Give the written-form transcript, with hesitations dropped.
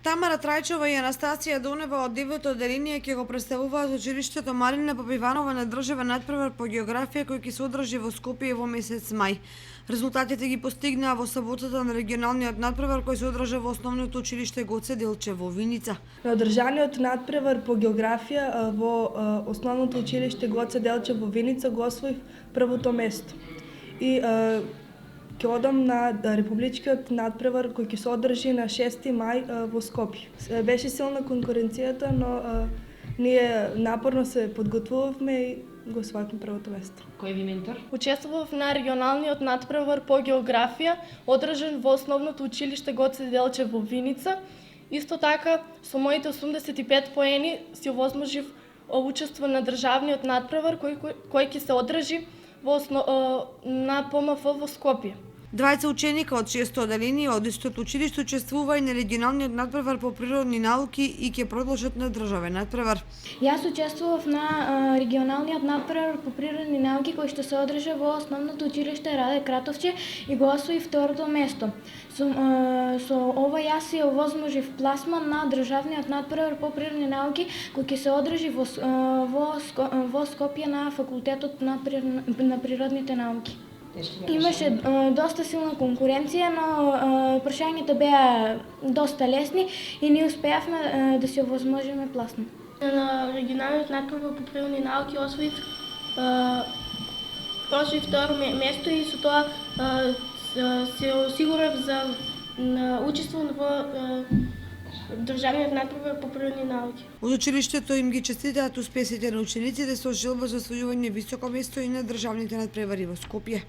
Тамара Трајчова и Анастасија Дунева од 9-то одделение ќе го представуваат училиштето Марина Попиванова на државен надпревар по географија кој ќе се одржи во Скопје во месец мај. Резултатите ги постигнаа во саботата на регионалниот надпревар кој се одржа во основното училиште Гоце Делчев во Виница. На одржаниот надпревар по географија во основното училиште Гоце Делчев во Виница го освоив првото место. И ќе одам на републичкиот надпревар кој ќе се одржи на 6 мај во Скопје. Беше силна конкуренцијата, но ние напорно се подготвувавме и го освоивме првото место. Кој ви ментор? Учествував на регионалниот надпревар по географија, одржан во основното училиште Гоце Делчев во Виница. Исто така, со моите 85 поени си овозможив учество на државниот надпревар кој ќе се одржи на ПМФ во Скопје. Двајца ученика од 6-то одделение од истото училиште учествува и на регионалниот надпревар по природни науки и ќе продолжат на државен надпревар. Јас учествував на регионалниот надпревар по природни науки кој што се одржа во основното училиште Раде Кратовче и го освоив второто место. Со ова јас си овозможив пласман на државниот надпревар по природни науки кој ќе се одржи во Скопје на факултетот на природните науки. Имаше доста силна конкуренција, но прашањата беа доста лесни и ние успеавме да се овозможиме пласно. На регионалниот надпревар по природни науки освоив второ место и со тоа се осигурав за учество во државниот надпревар по природни науки. Од училиштето им ги честитаат успесите на учениците со желба за освојување високо место и на државните надпревари во Скопје.